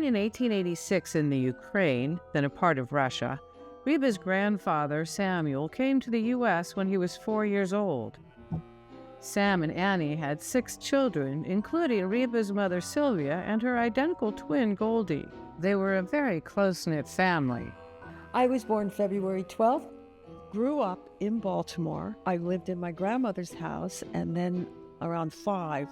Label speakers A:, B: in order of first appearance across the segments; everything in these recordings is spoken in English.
A: Born in 1886 in the Ukraine, then a part of Russia, Reba's grandfather, Samuel, came to the U.S. when he was 4 years old. Sam and Annie had 6 children, including Reba's mother, Sylvia, and her identical twin, Goldie. They were a very close-knit family.
B: I was born February 12th, grew up in Baltimore. I lived in my grandmother's house, and then around 5,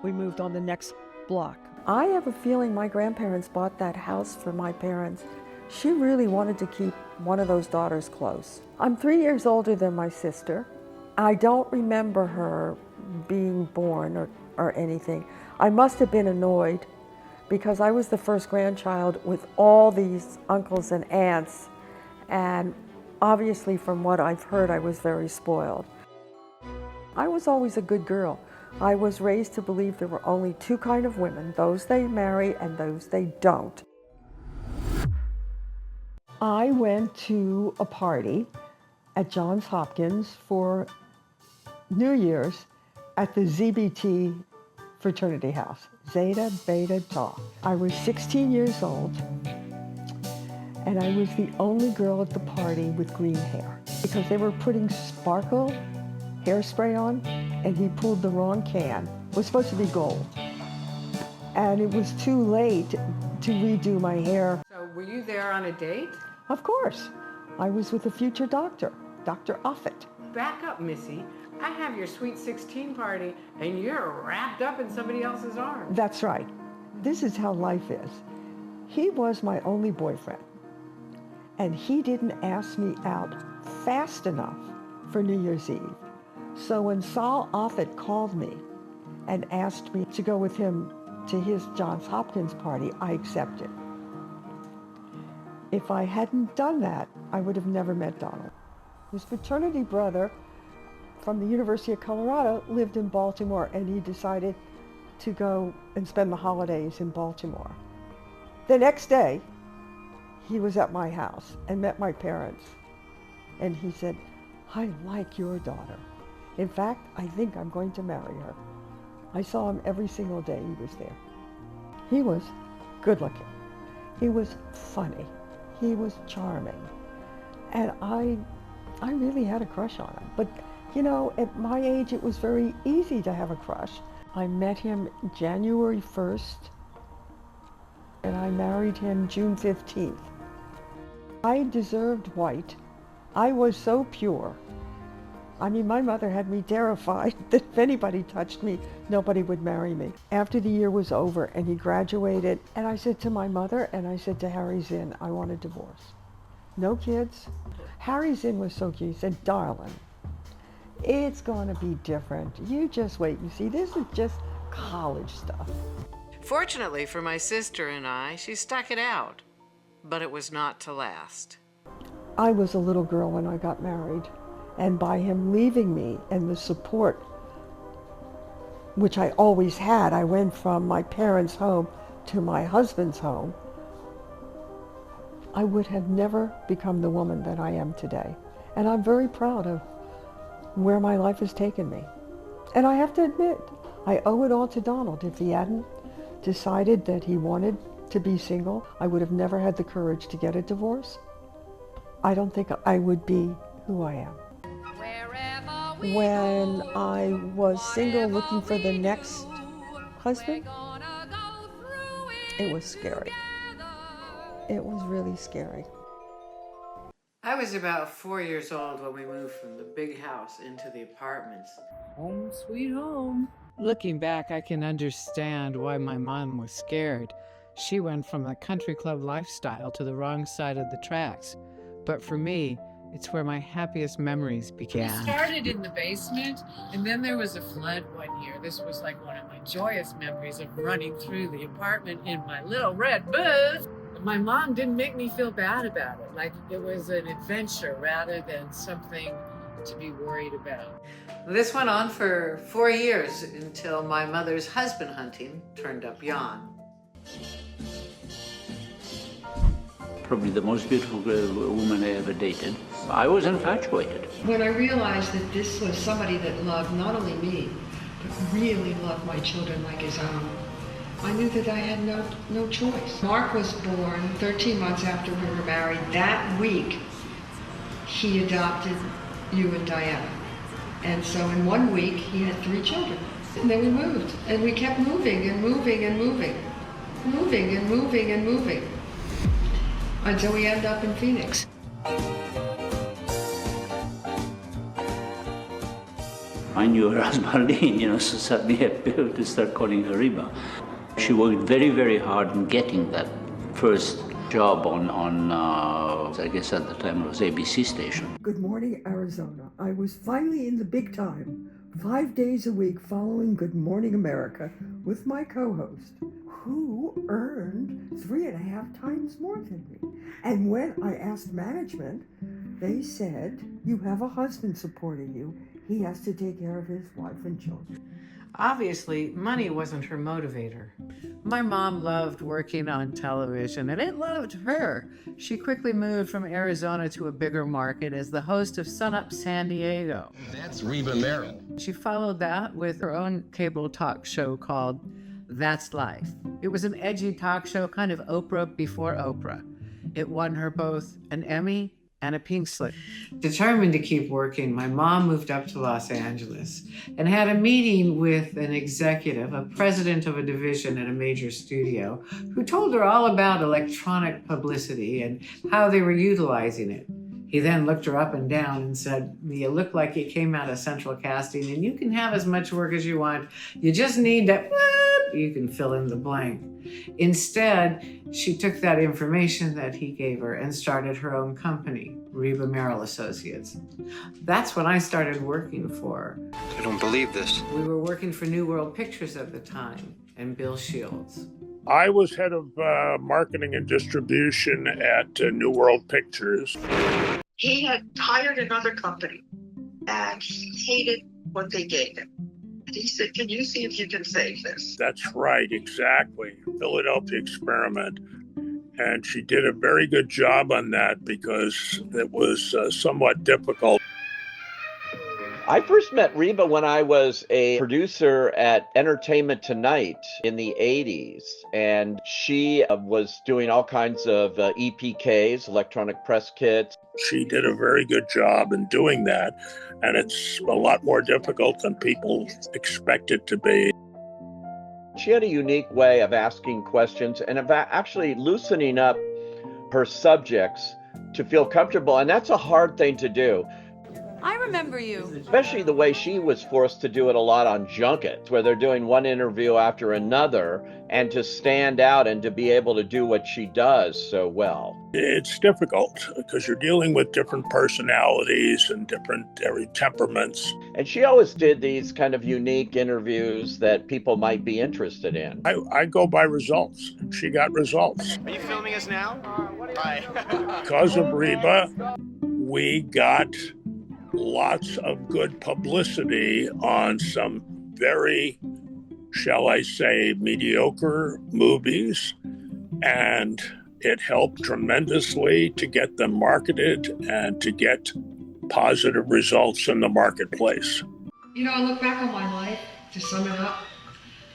B: we moved on the next block. I have a feeling my grandparents bought that house for my parents. She really wanted to keep one of those daughters close. I'm 3 years older than my sister. I don't remember her being born or anything. I must have been annoyed because I was the first grandchild with all these uncles and aunts, and obviously from what I've heard, I was very spoiled. I was always a good girl. I was raised to believe there were only 2 kinds of women, those they marry and those they don't. I went to a party at Johns Hopkins for New Year's at the ZBT fraternity house, Zeta Beta Tau. I was 16 years old, and I was the only girl at the party with green hair because they were putting sparkle hairspray on, and he pulled the wrong can. It was supposed to be gold, and it was too late to redo my hair.
A: So were you there on a date?
B: Of course. I was with a future doctor, Dr. Offit.
A: Back up, Missy. I have your sweet 16 party, and you're wrapped up in somebody else's arms.
B: That's right. This is how life is. He was my only boyfriend, and he didn't ask me out fast enough for New Year's Eve. So when Saul Offit called me and asked me to go with him to his Johns Hopkins party, I accepted. If I hadn't done that, I would have never met Donald. His fraternity brother from the University of Colorado lived in Baltimore, and he decided to go and spend the holidays in Baltimore. The next day, he was at my house and met my parents, and he said, "I like your daughter. In fact, I think I'm going to marry her." I saw him every single day he was there. He was good looking. He was funny. He was charming. And I really had a crush on him. But you know, at my age, it was very easy to have a crush. I met him January 1st, and I married him June 15th. I deserved white. I was so pure. I mean, my mother had me terrified that if anybody touched me, nobody would marry me. After the year was over and he graduated, and I said to my mother, and I said to Harry Zinn, I want a divorce. No kids. Harry Zinn was so cute. He said, "Darling, it's going to be different. You just wait and see. This is just college stuff."
A: Fortunately for my sister and I, she stuck it out, but it was not to last.
B: I was a little girl when I got married, and by him leaving me and the support, which I always had, I went from my parents' home to my husband's home, I would have never become the woman that I am today. And I'm very proud of where my life has taken me. And I have to admit, I owe it all to Donald. If he hadn't decided that he wanted to be single, I would have never had the courage to get a divorce. I don't think I would be who I am. When I was single looking for the next husband, it was scary. It was really scary.
A: I was about 4 years old when we moved from the big house into the apartments. Home sweet home. Looking back, I can understand why my mom was scared. She went from the country club lifestyle to the wrong side of the tracks. But for me, it's where my happiest memories began.
C: We started in the basement, and then there was a flood one year. This was like one of my joyous memories of running through the apartment in my little red bus. My mom didn't make me feel bad about it. Like it was an adventure rather than something to be worried about.
A: This went on for 4 years until my mother's husband hunting turned up Jan.
D: Probably the most beautiful woman I ever dated. I was infatuated.
B: When I realized that this was somebody that loved not only me, but really loved my children like his own, I knew that I had no choice. Mark was born 13 months after we were married. That week, he adopted you and Diana. And so in 1 week, he had 3 children. And then we moved, and we kept moving and moving and moving, moving and moving and moving, until we ended up in Phoenix.
D: I knew her as Marlene, so suddenly I had to start calling her Reba. She worked very, very hard in getting that first job on I guess at the time it was ABC station.
B: Good Morning Arizona. I was finally in the big time, 5 days a week following Good Morning America with my co-host, who earned 3.5 times more than me. And when I asked management, they said, you have a husband supporting you. He has to take care of his wife and children.
A: Obviously, money wasn't her motivator. My mom loved working on television, and it loved her. She quickly moved from Arizona to a bigger market as the host of Sun Up San Diego.
E: That's Reba Merrill.
A: She followed that with her own cable talk show called That's Life. It was an edgy talk show, kind of Oprah before Oprah. It won her both an Emmy and a pink slip. Determined to keep working, my mom moved up to Los Angeles and had a meeting with an executive, a president of a division at a major studio, who told her all about electronic publicity and how they were utilizing it. He then looked her up and down and said, you look like you came out of central casting and you can have as much work as you want. You just need to, you can fill in the blank. Instead, she took that information that he gave her and started her own company, Reba Merrill Associates. That's when I started working for her.
E: I don't believe this.
A: We were working for New World Pictures at the time and Bill Shields.
F: I was head of marketing and distribution at New World Pictures.
G: He had hired another company and he hated what they gave him. He said, can you see if you can save this?
F: That's right, exactly. Philadelphia Experiment. And she did a very good job on that because it was somewhat difficult.
H: I first met Reba when I was a producer at Entertainment Tonight in the 80s, and she was doing all kinds of EPKs, electronic press kits.
F: She did a very good job in doing that, and it's a lot more difficult than people expect it to be.
H: She had a unique way of asking questions and of actually loosening up her subjects to feel comfortable, and that's a hard thing to do.
I: I remember you.
H: Especially the way she was forced to do it a lot on junkets, where they're doing one interview after another, and to stand out and to be able to do what she does so well.
F: It's difficult because you're dealing with different personalities and different temperaments.
H: And she always did these kind of unique interviews that people might be interested in.
F: I go by results. She got results.
E: Are you filming us now? Hi.
F: Because of Reba, we got lots of good publicity on some very, shall I say, mediocre movies, and it helped tremendously to get them marketed and to get positive results in the marketplace.
B: You know, I look back on my life, to sum it up,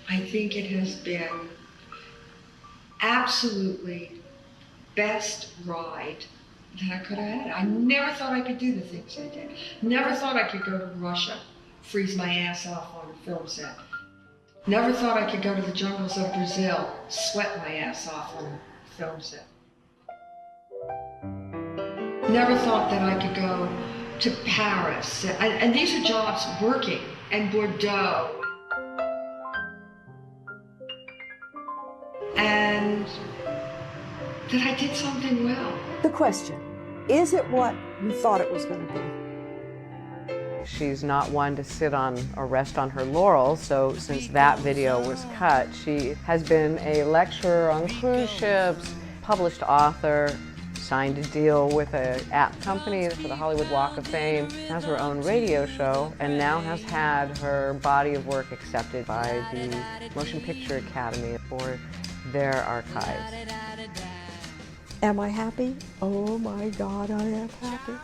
B: I think it has been absolutely best ride that I could have had. I never thought I could do the things I did. Never thought I could go to Russia, freeze my ass off on a film set. Never thought I could go to the jungles of Brazil, sweat my ass off on a film set. Never thought that I could go to Paris. And these are jobs working, and Bordeaux. And that I did something well.
J: The question, is it what you thought it was going to be?
C: She's not one to sit on or rest on her laurels, so since that video was cut, she has been a lecturer on cruise ships, published author, signed a deal with an app company for the Hollywood Walk of Fame, has her own radio show, and now has had her body of work accepted by the Motion Picture Academy for their archives.
B: Am I happy? Oh my God, I am happy.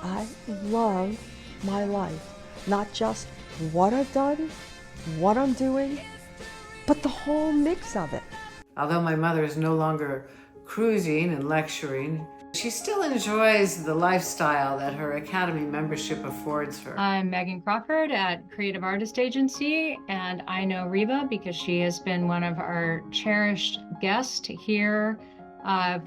B: I love my life. Not just what I've done, what I'm doing, but the whole mix of it.
A: Although my mother is no longer cruising and lecturing, she still enjoys the lifestyle that her Academy membership affords her.
K: I'm Megan Crawford at Creative Artist Agency, and I know Reba because she has been one of our cherished guests here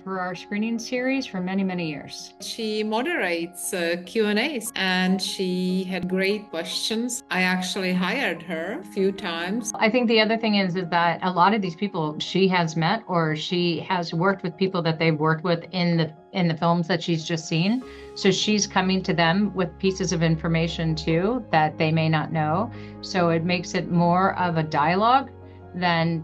K: for our screening series for many, many years.
C: She moderates Q&As and she had great questions. I actually hired her a few times.
K: I think the other thing is that a lot of these people she has met or she has worked with people that they've worked with in the films that she's just seen. So she's coming to them with pieces of information too that they may not know. So it makes it more of a dialogue than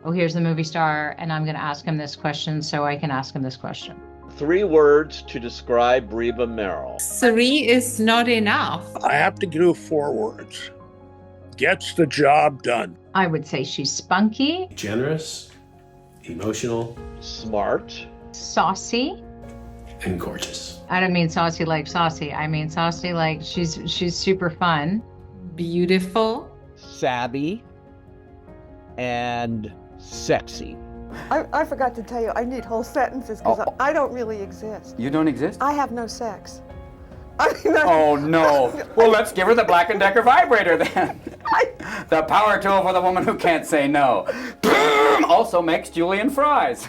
K: oh, here's the movie star and I'm going to ask him this question so I can ask him this question.
H: 3 words to describe Reba Merrill.
C: 3 is not enough.
F: I have to do 4 words. Gets the job done.
K: I would say she's spunky,
L: generous, emotional,
H: smart,
K: saucy,
L: and gorgeous.
K: I don't mean saucy like saucy. I mean saucy like she's super fun.
C: Beautiful,
H: savvy, and sexy.
B: I forgot to tell you, I need whole sentences because I don't really exist.
M: You don't exist?
B: I have no sex. I mean,
M: Oh no. Well, let's give her the Black & Decker vibrator then. The power tool for the woman who can't say no. Also makes julienne fries.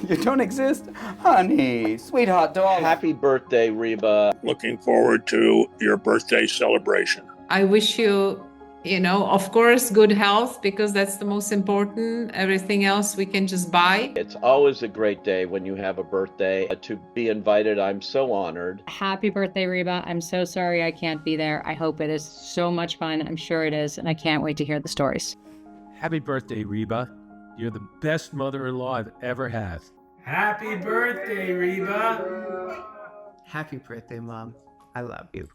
M: You don't exist? Honey, sweetheart doll.
H: Happy birthday, Reba.
F: Looking forward to your birthday celebration.
C: I wish you, of course, good health because that's the most important. Everything else we can just buy.
H: It's always a great day when you have a birthday. To be invited, I'm so honored.
K: Happy birthday, Reba. I'm so sorry I can't be there. I hope it is so much fun. I'm sure it is, and I can't wait to hear the stories.
L: Happy birthday, Reba. You're the best mother-in-law I've ever had.
A: Happy birthday, Reba. Happy birthday, Mom. I love you.